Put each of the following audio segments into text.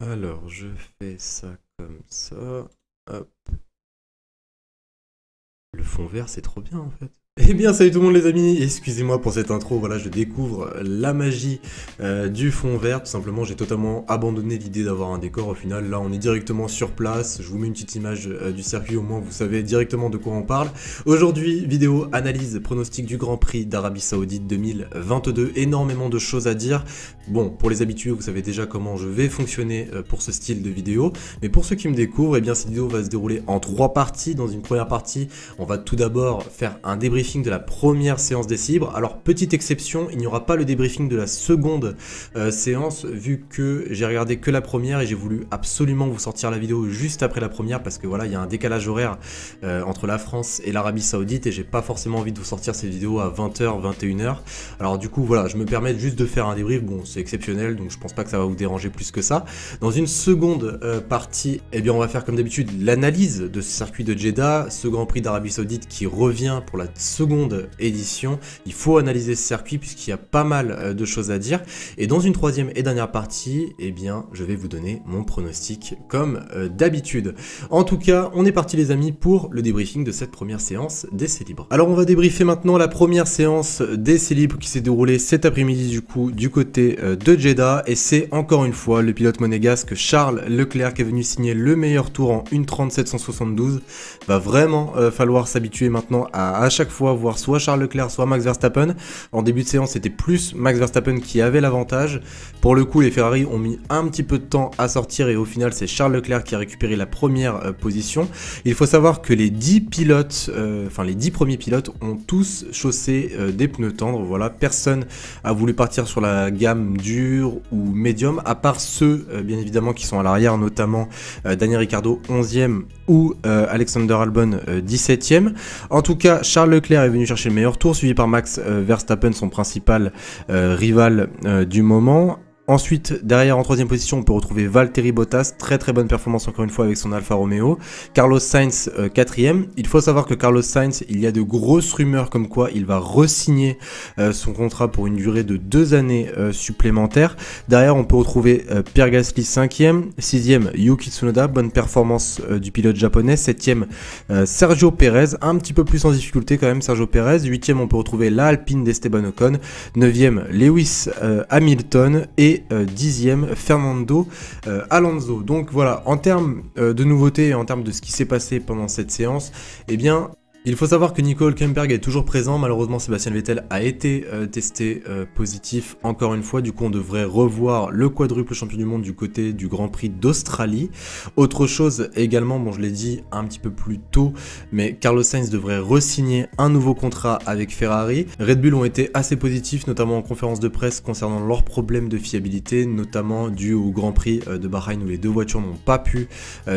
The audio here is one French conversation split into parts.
Alors, je fais ça comme ça. Hop. Le fond vert, c'est trop bien en fait. Eh bien, salut tout le monde les amis, excusez-moi pour cette intro, voilà, je découvre la magie du fond vert, tout simplement, j'ai totalement abandonné l'idée d'avoir un décor au final, là on est directement sur place, je vous mets une petite image du circuit, au moins vous savez directement de quoi on parle. Aujourd'hui, vidéo analyse pronostic du Grand Prix d'Arabie Saoudite 2022, énormément de choses à dire. Bon, pour les habitués, vous savez déjà comment je vais fonctionner pour ce style de vidéo, mais pour ceux qui me découvrent, eh bien cette vidéo va se dérouler en 3 parties. Dans une première partie, on va tout d'abord faire un débriefing de la première séance des libres. Alors petite exception, il n'y aura pas le débriefing de la seconde séance vu que j'ai regardé que la première et j'ai voulu absolument vous sortir la vidéo juste après la première parce que voilà, il y a un décalage horaire entre la France et l'Arabie Saoudite et j'ai pas forcément envie de vous sortir ces vidéos à 20h, 21h. Alors du coup voilà, je me permets juste de faire un débrief, bon c'est exceptionnel donc je pense pas que ça va vous déranger plus que ça. Dans une seconde partie, eh bien on va faire comme d'habitude l'analyse de ce circuit de Jeddah, ce Grand Prix d'Arabie Saoudite qui revient pour la seconde édition. Il faut analyser ce circuit puisqu'il y a pas mal de choses à dire. Et dans une troisième et dernière partie, eh bien, je vais vous donner mon pronostic comme d'habitude. En tout cas, on est parti les amis pour le débriefing de cette première séance d'essais libres. Alors on va débriefer maintenant la première séance d'essais libres qui s'est déroulée cet après-midi du coup du côté de Jeddah et c'est encore une fois le pilote monégasque Charles Leclerc qui est venu signer le meilleur tour en 1:37.172. Va vraiment falloir s'habituer maintenant à chaque fois voir soit Charles Leclerc, soit Max Verstappen. En début de séance, c'était plus Max Verstappen qui avait l'avantage. Pour le coup, les Ferrari ont mis un petit peu de temps à sortir et au final, c'est Charles Leclerc qui a récupéré la première position. Il faut savoir que les 10 pilotes, les 10 premiers pilotes ont tous chaussé des pneus tendres. Voilà, personne a voulu partir sur la gamme dure ou médium, à part ceux, bien évidemment, qui sont à l'arrière, notamment Daniel Ricciardo 11e ou Alexander Albon 17e. En tout cas, Charles Leclerc est venu chercher le meilleur tour, suivi par Max Verstappen, son principal rival du moment. Ensuite, derrière en troisième position, on peut retrouver Valtteri Bottas, très très bonne performance encore une fois avec son Alfa Romeo. Carlos Sainz, quatrième. Il faut savoir que Carlos Sainz, il y a de grosses rumeurs comme quoi il va re-signer son contrat pour une durée de 2 années supplémentaires. Derrière, on peut retrouver Pierre Gasly, cinquième. Sixième, Yuki Tsunoda, bonne performance du pilote japonais. Septième, Sergio Perez, un petit peu plus en difficulté quand même, Sergio Perez. Huitième, on peut retrouver la Alpine d'Esteban Ocon. Neuvième, Lewis Hamilton. Et 10e Fernando Alonso. Donc voilà, en termes de nouveautés et en termes de ce qui s'est passé pendant cette séance, eh bien il faut savoir que Nico Hülkenberg est toujours présent, malheureusement Sébastien Vettel a été testé positif encore une fois, du coup on devrait revoir le quadruple champion du monde du côté du Grand Prix d'Australie. Autre chose également, bon je l'ai dit un petit peu plus tôt, mais Carlos Sainz devrait re-signer un nouveau contrat avec Ferrari. Red Bull ont été assez positifs, notamment en conférence de presse concernant leurs problèmes de fiabilité, notamment dû au Grand Prix de Bahreïn où les deux voitures n'ont pas pu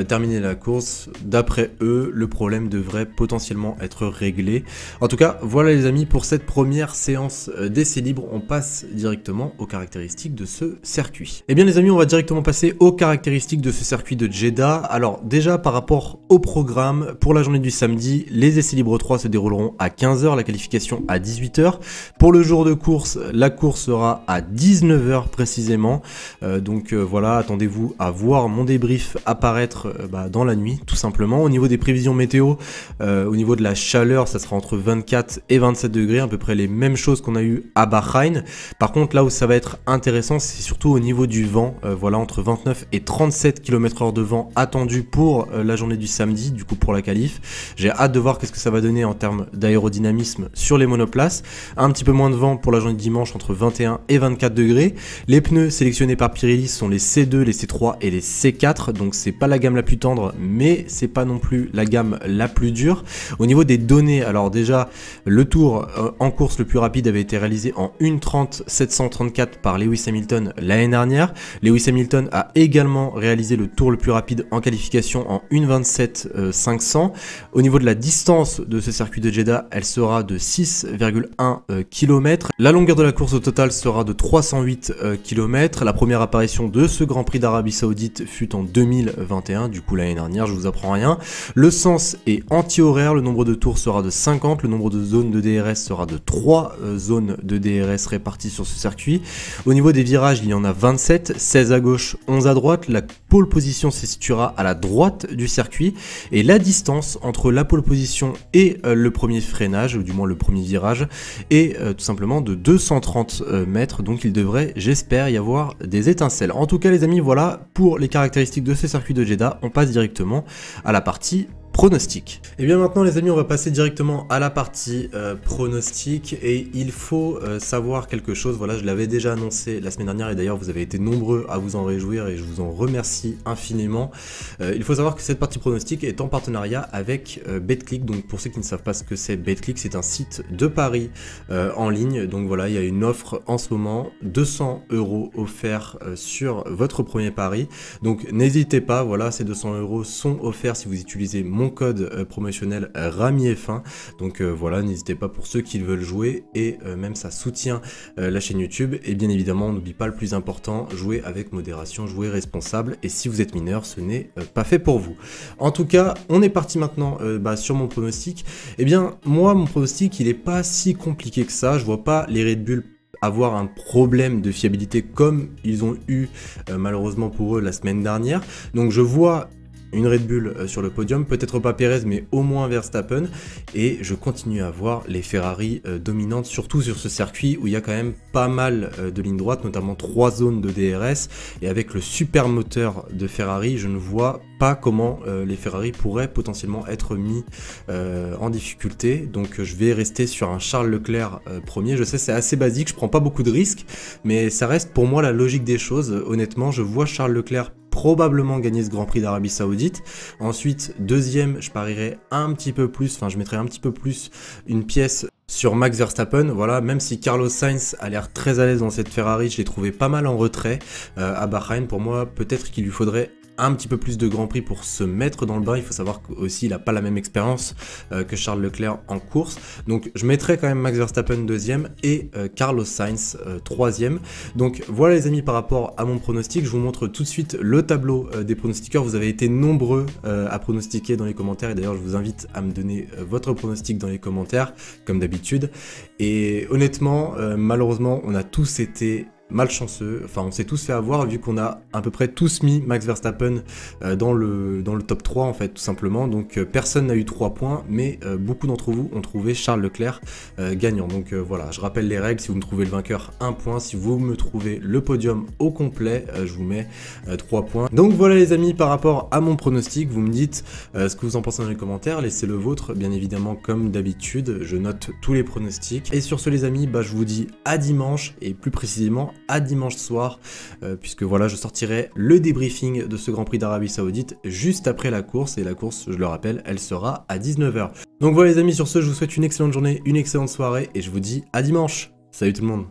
terminer la course. D'après eux, le problème devrait potentiellement être réglé. En tout cas, voilà les amis pour cette première séance d'essais libres. On passe directement aux caractéristiques de ce circuit. Eh bien les amis, on va directement passer aux caractéristiques de ce circuit de Jeddah. Alors déjà par rapport au programme, pour la journée du samedi, les essais libres 3 se dérouleront à 15h, la qualification à 18h. Pour le jour de course, la course sera à 19h précisément. Voilà, attendez-vous à voir mon débrief apparaître dans la nuit, tout simplement. Au niveau des prévisions météo, au niveau de la chaleur, ça sera entre 24 et 27 degrés, à peu près les mêmes choses qu'on a eu à Bahreïn. Par contre, là où ça va être intéressant, c'est surtout au niveau du vent. Voilà, entre 29 et 37 km/h de vent attendu pour la journée du samedi, du coup pour la qualif. J'ai hâte de voir qu'est-ce que ça va donner en termes d'aérodynamisme sur les monoplaces. Un petit peu moins de vent pour la journée de dimanche, entre 21 et 24 degrés. Les pneus sélectionnés par Pirelli sont les C2, les C3 et les C4, donc c'est pas la gamme la plus tendre, mais c'est pas non plus la gamme la plus dure. Au niveau des données, alors déjà, le tour en course le plus rapide avait été réalisé en 1:30.734 par Lewis Hamilton l'année dernière. Lewis Hamilton a également réalisé le tour le plus rapide en qualification en 1:27.500. Au niveau de la distance de ce circuit de Jeddah, elle sera de 6,1 km. La longueur de la course au total sera de 308 km. La première apparition de ce Grand Prix d'Arabie Saoudite fut en 2021, du coup l'année dernière, je vous apprends rien. Le sens est anti-horaire, le nombre nombre de tours sera de 50, le nombre de zones de DRS sera de 3 zones de DRS réparties sur ce circuit. Au niveau des virages, il y en a 27, 16 à gauche, 11 à droite. La pole position se situera à la droite du circuit et la distance entre la pole position et le premier freinage, ou du moins le premier virage, est tout simplement de 230 mètres. Donc il devrait, j'espère, y avoir des étincelles. En tout cas les amis, voilà pour les caractéristiques de ce circuit de Jeddah. On passe directement à la partie pronostic. Et bien maintenant les amis, on va passer directement à la partie pronostic et il faut savoir quelque chose. Voilà, je l'avais déjà annoncé la semaine dernière et d'ailleurs vous avez été nombreux à vous en réjouir et je vous en remercie infiniment. Il faut savoir que cette partie pronostic est en partenariat avec Betclic. Donc pour ceux qui ne savent pas ce que c'est, Betclic c'est un site de paris en ligne. Donc voilà, il y a une offre en ce moment, 200 € offerts sur votre premier pari. Donc n'hésitez pas, voilà, ces 200 € sont offerts si vous utilisez mon code promotionnel RamiF1. Donc voilà, n'hésitez pas pour ceux qui veulent jouer et même ça soutient la chaîne YouTube. Et bien évidemment, n'oublie pas le plus important, jouez avec modération, jouez responsable. Et si vous êtes mineur, ce n'est pas fait pour vous. En tout cas, on est parti maintenant sur mon pronostic. Et bien moi, mon pronostic, il est pas si compliqué que ça. Je vois pas les Red Bull avoir un problème de fiabilité comme ils ont eu malheureusement pour eux la semaine dernière. Donc je vois une Red Bull sur le podium, peut-être pas Perez mais au moins Verstappen, et je continue à voir les Ferrari dominantes, surtout sur ce circuit où il y a quand même pas mal de lignes droites, notamment 3 zones de DRS, et avec le super moteur de Ferrari, je ne vois pas comment les Ferrari pourraient potentiellement être mis en difficulté. Donc je vais rester sur un Charles Leclerc premier. Je sais, c'est assez basique, je prends pas beaucoup de risques, mais ça reste pour moi la logique des choses. Honnêtement, je vois Charles Leclerc probablement gagner ce Grand Prix d'Arabie Saoudite. Ensuite, deuxième, je parierais un petit peu plus, enfin je mettrais un petit peu plus une pièce sur Max Verstappen. Voilà, même si Carlos Sainz a l'air très à l'aise dans cette Ferrari, je l'ai trouvé pas mal en retrait à Bahreïn. Pour moi, peut-être qu'il lui faudrait un petit peu plus de Grand Prix pour se mettre dans le bain. Il faut savoir qu'aussi il n'a pas la même expérience que Charles Leclerc en course. Donc je mettrai quand même Max Verstappen deuxième et Carlos Sainz troisième. Donc voilà les amis, par rapport à mon pronostic, je vous montre tout de suite le tableau des pronostiqueurs. Vous avez été nombreux à pronostiquer dans les commentaires et d'ailleurs je vous invite à me donner votre pronostic dans les commentaires comme d'habitude. Et honnêtement, malheureusement, on a tous été malchanceux, enfin on s'est tous fait avoir vu qu'on a à peu près tous mis Max Verstappen dans le top 3 en fait tout simplement. Donc personne n'a eu 3 points mais beaucoup d'entre vous ont trouvé Charles Leclerc gagnant. Donc voilà, je rappelle les règles: si vous me trouvez le vainqueur, 1 point, si vous me trouvez le podium au complet, je vous mets 3 points. Donc voilà les amis, par rapport à mon pronostic, vous me dites ce que vous en pensez dans les commentaires, laissez le vôtre bien évidemment comme d'habitude, je note tous les pronostics. Et sur ce les amis, je vous dis à dimanche et plus précisément à dimanche soir, puisque voilà, je sortirai le débriefing de ce Grand Prix d'Arabie Saoudite juste après la course, et la course, je le rappelle, elle sera à 19 h. Donc voilà les amis, sur ce, je vous souhaite une excellente journée, une excellente soirée, et je vous dis à dimanche. Salut tout le monde.